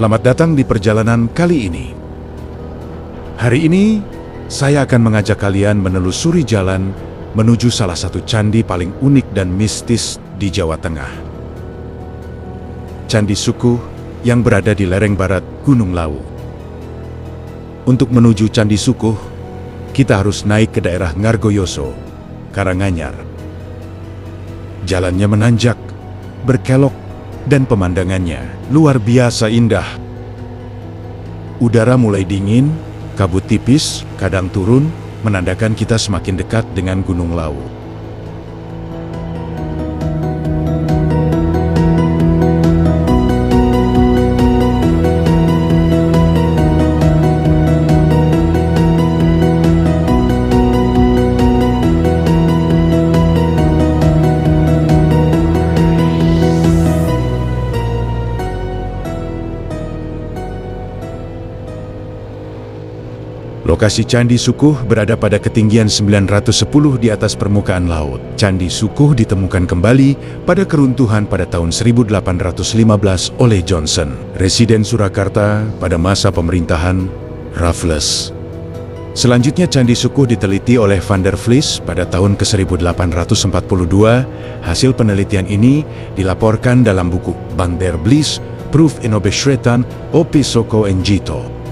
Selamat datang di perjalanan kali ini. Hari ini, saya akan mengajak kalian menelusuri jalan menuju salah satu candi paling unik dan mistis di Jawa Tengah. Candi Sukuh yang berada di lereng barat Gunung Lawu. Untuk menuju Candi Sukuh, kita harus naik ke daerah Ngargoyoso, Karanganyar. Jalannya menanjak, berkelok, dan pemandangannya luar biasa indah. Udara mulai dingin, kabut tipis, kadang turun, menandakan kita semakin dekat dengan Gunung Lawu. Lokasi Candi Sukuh berada pada ketinggian 910 di atas permukaan laut. Candi Sukuh ditemukan kembali pada keruntuhan pada tahun 1815 oleh Johnson, residen Surakarta pada masa pemerintahan Raffles. Selanjutnya Candi Sukuh diteliti oleh Van der Vlies pada tahun ke-1842. Hasil penelitian ini dilaporkan dalam buku Van der Vlies, Proef in Obesretan op Soko en Jito.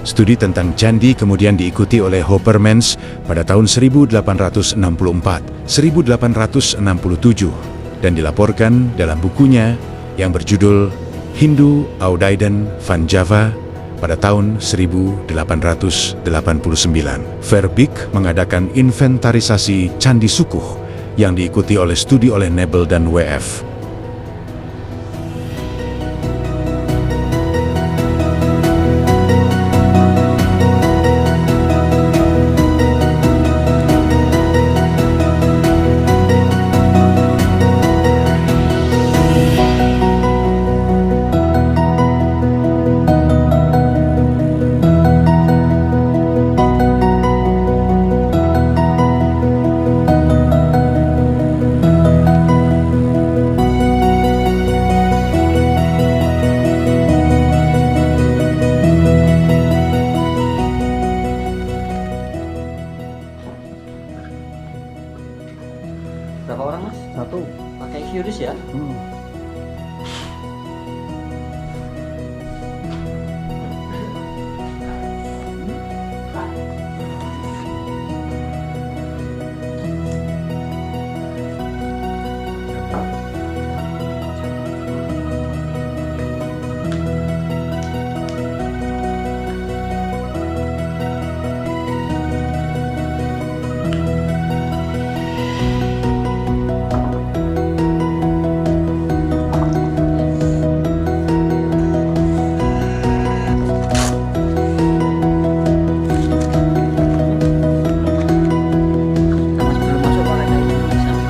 Studi tentang candi kemudian diikuti oleh Hoppermans pada tahun 1864, 1867 dan dilaporkan dalam bukunya yang berjudul Hindu Oudheden van Java pada tahun 1889. Verbeek mengadakan inventarisasi Candi Sukuh yang diikuti oleh studi oleh Nebel dan W.F. Berapa orang, Mas? Satu. Pakai QRIS ya? Mas belum masuk pakai kayak gini bisa.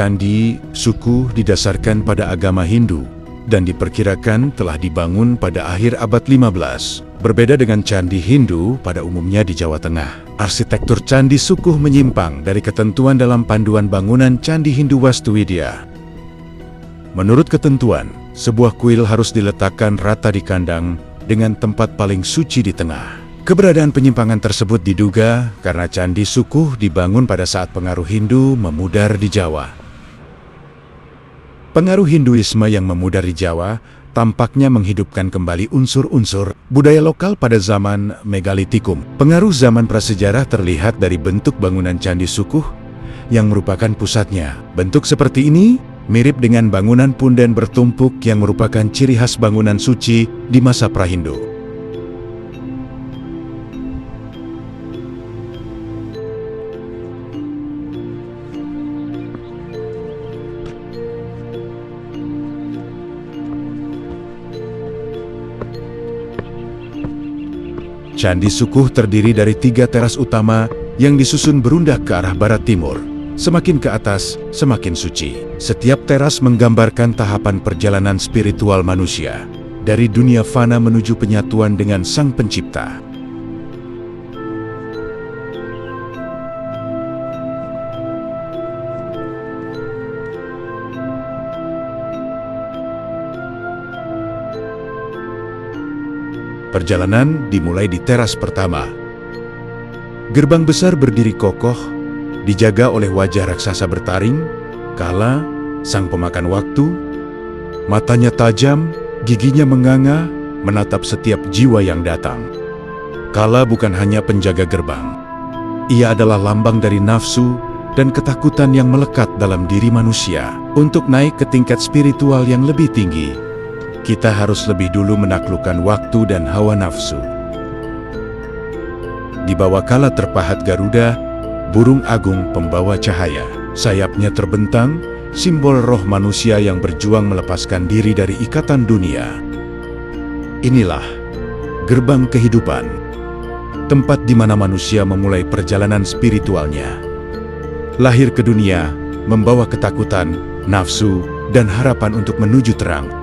Candi Sukuh didasarkan pada agama Hindu dan diperkirakan telah dibangun pada akhir abad 15. Berbeda dengan candi Hindu pada umumnya di Jawa Tengah, arsitektur Candi Sukuh menyimpang dari ketentuan dalam panduan bangunan Candi Hindu Wastuwidya. Menurut ketentuan, sebuah kuil harus diletakkan rata di kandang dengan tempat paling suci di tengah. Keberadaan penyimpangan tersebut diduga karena Candi Sukuh dibangun pada saat pengaruh Hindu memudar di Jawa. Pengaruh Hinduisme yang memudar di Jawa tampaknya menghidupkan kembali unsur-unsur budaya lokal pada zaman Megalitikum. Pengaruh zaman prasejarah terlihat dari bentuk bangunan Candi Sukuh yang merupakan pusatnya. Bentuk seperti ini mirip dengan bangunan punden bertumpuk yang merupakan ciri khas bangunan suci di masa pra-Hindu. Candi Sukuh terdiri dari 3 teras utama yang disusun berundak ke arah barat timur. Semakin ke atas, semakin suci. Setiap teras menggambarkan tahapan perjalanan spiritual manusia, dari dunia fana menuju penyatuan dengan Sang Pencipta. Perjalanan dimulai di teras pertama. Gerbang besar berdiri kokoh, dijaga oleh wajah raksasa bertaring. Kala, sang pemakan waktu, matanya tajam, giginya menganga, menatap setiap jiwa yang datang. Kala bukan hanya penjaga gerbang. Ia adalah lambang dari nafsu dan ketakutan yang melekat dalam diri manusia. Untuk naik ke tingkat spiritual yang lebih tinggi, kita harus lebih dulu menaklukkan waktu dan hawa nafsu. Di bawah Kala terpahat Garuda, burung agung pembawa cahaya. Sayapnya terbentang, simbol roh manusia yang berjuang melepaskan diri dari ikatan dunia. Inilah gerbang kehidupan, tempat di mana manusia memulai perjalanan spiritualnya. Lahir ke dunia, membawa ketakutan, nafsu, dan harapan untuk menuju terang.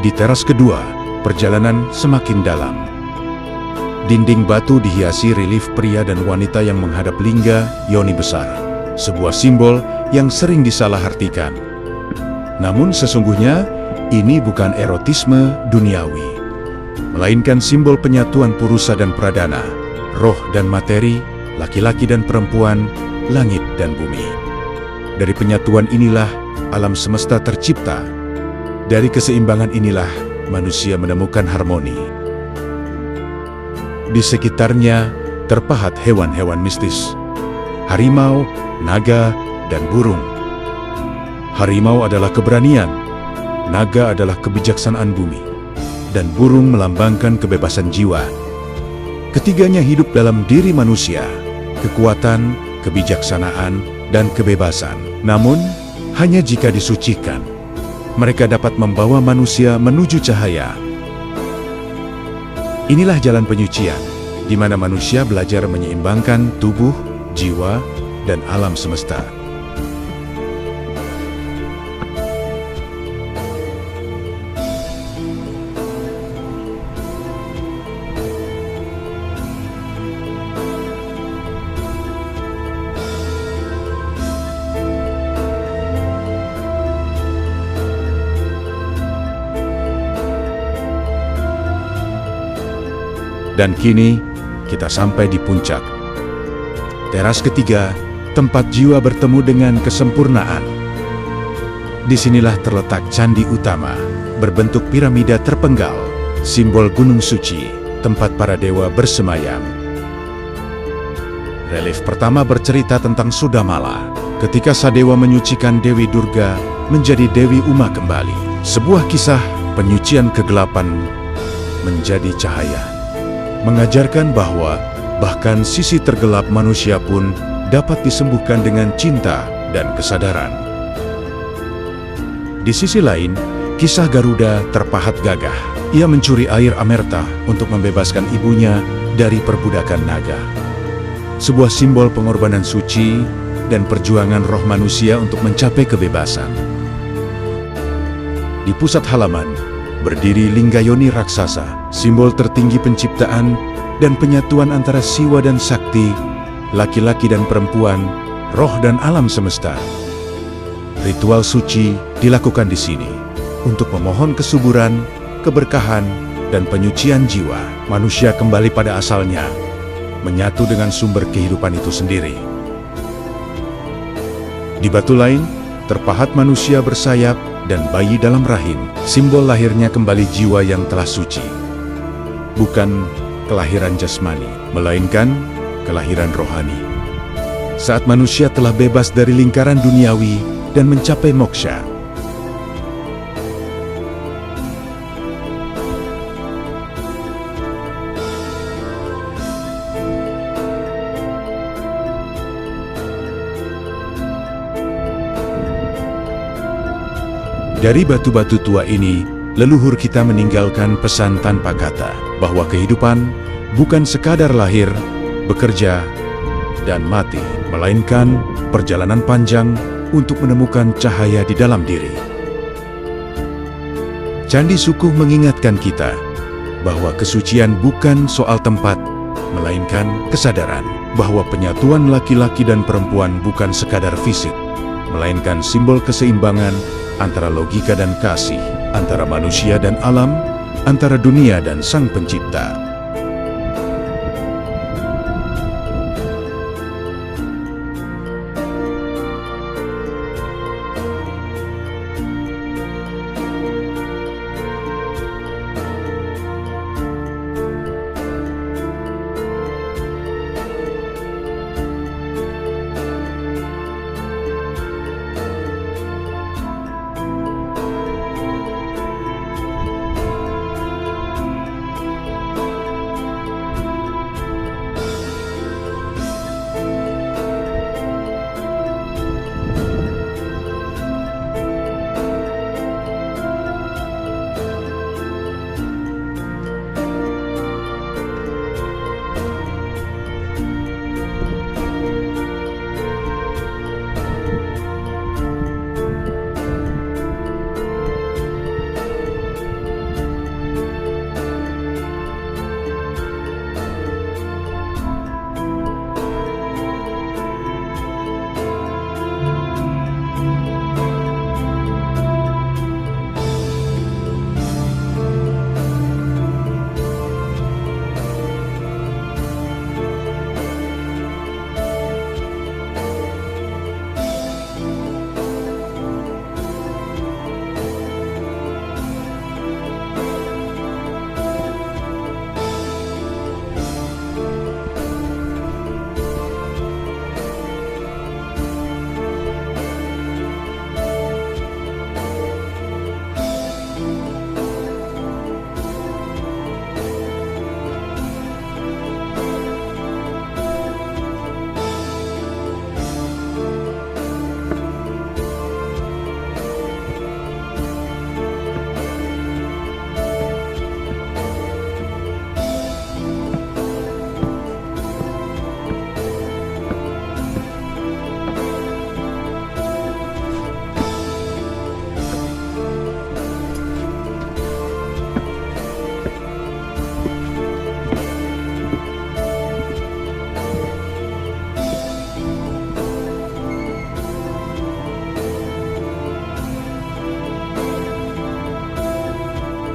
Di teras kedua, perjalanan semakin dalam. Dinding batu dihiasi relief pria dan wanita yang menghadap lingga yoni besar, sebuah simbol yang sering disalahartikan. Namun sesungguhnya, ini bukan erotisme duniawi, melainkan simbol penyatuan purusa dan pradana, roh dan materi, laki-laki dan perempuan, langit dan bumi. Dari penyatuan inilah alam semesta tercipta. Dari keseimbangan inilah manusia menemukan harmoni. Di sekitarnya terpahat hewan-hewan mistis, harimau, naga, dan burung. Harimau adalah keberanian, naga adalah kebijaksanaan bumi, dan burung melambangkan kebebasan jiwa. Ketiganya hidup dalam diri manusia, kekuatan, kebijaksanaan, dan kebebasan. Namun, hanya jika disucikan, mereka dapat membawa manusia menuju cahaya. Inilah jalan penyucian, di mana manusia belajar menyeimbangkan tubuh, jiwa, dan alam semesta. Dan kini, kita sampai di puncak. Teras ketiga, tempat jiwa bertemu dengan kesempurnaan. Disinilah terletak candi utama, berbentuk piramida terpenggal, simbol gunung suci, tempat para dewa bersemayam. Relief pertama bercerita tentang Sudamala, ketika Sadewa menyucikan Dewi Durga menjadi Dewi Uma kembali. Sebuah kisah penyucian kegelapan menjadi cahaya, mengajarkan bahwa bahkan sisi tergelap manusia pun dapat disembuhkan dengan cinta dan kesadaran. Di sisi lain, kisah Garuda terpahat gagah. Ia mencuri air Amerta untuk membebaskan ibunya dari perbudakan naga. Sebuah simbol pengorbanan suci dan perjuangan roh manusia untuk mencapai kebebasan. Di pusat halaman, berdiri Linggayoni raksasa, simbol tertinggi penciptaan dan penyatuan antara Siwa dan Sakti, laki-laki dan perempuan, roh dan alam semesta. Ritual suci dilakukan di sini untuk memohon kesuburan, keberkahan, dan penyucian jiwa. Manusia kembali pada asalnya, menyatu dengan sumber kehidupan itu sendiri. Di batu lain, terpahat manusia bersayap dan bayi dalam rahim, simbol lahirnya kembali jiwa yang telah suci. Bukan kelahiran jasmani, melainkan kelahiran rohani. Saat manusia telah bebas dari lingkaran duniawi dan mencapai moksha. Dari batu-batu tua ini, leluhur kita meninggalkan pesan tanpa kata, bahwa kehidupan bukan sekadar lahir, bekerja, dan mati, melainkan perjalanan panjang untuk menemukan cahaya di dalam diri. Candi Sukuh mengingatkan kita bahwa kesucian bukan soal tempat, melainkan kesadaran bahwa penyatuan laki-laki dan perempuan bukan sekadar fisik, melainkan simbol keseimbangan antara logika dan kasih, antara manusia dan alam, antara dunia dan Sang Pencipta.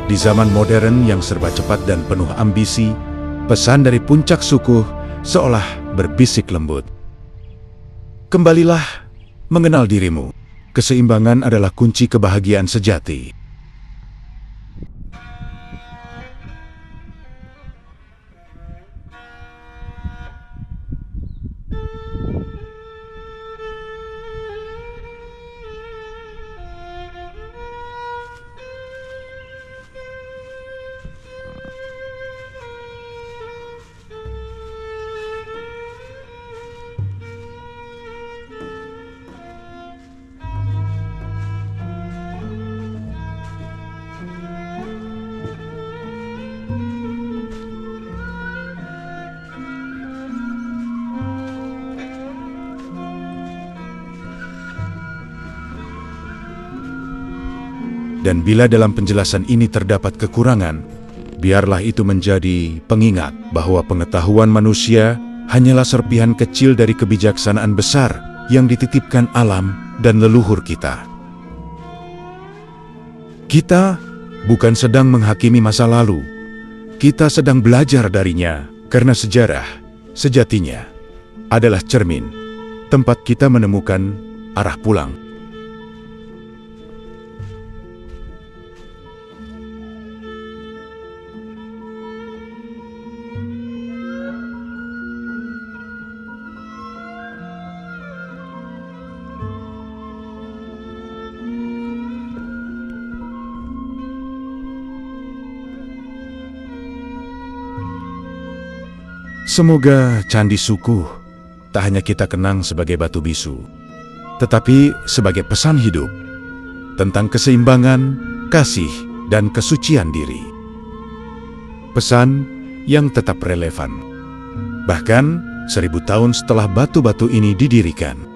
Di zaman modern yang serba cepat dan penuh ambisi, pesan dari puncak Sukuh seolah berbisik lembut. Kembalilah mengenal dirimu. Keseimbangan adalah kunci kebahagiaan sejati. Dan bila dalam penjelasan ini terdapat kekurangan, biarlah itu menjadi pengingat bahwa pengetahuan manusia hanyalah serpihan kecil dari kebijaksanaan besar yang dititipkan alam dan leluhur kita. Kita bukan sedang menghakimi masa lalu, kita sedang belajar darinya, karena sejarah sejatinya adalah cermin, tempat kita menemukan arah pulang. Semoga Candi Sukuh tak hanya kita kenang sebagai batu bisu, tetapi sebagai pesan hidup tentang keseimbangan, kasih, dan kesucian diri. Pesan yang tetap relevan, bahkan 1000 tahun setelah batu-batu ini didirikan.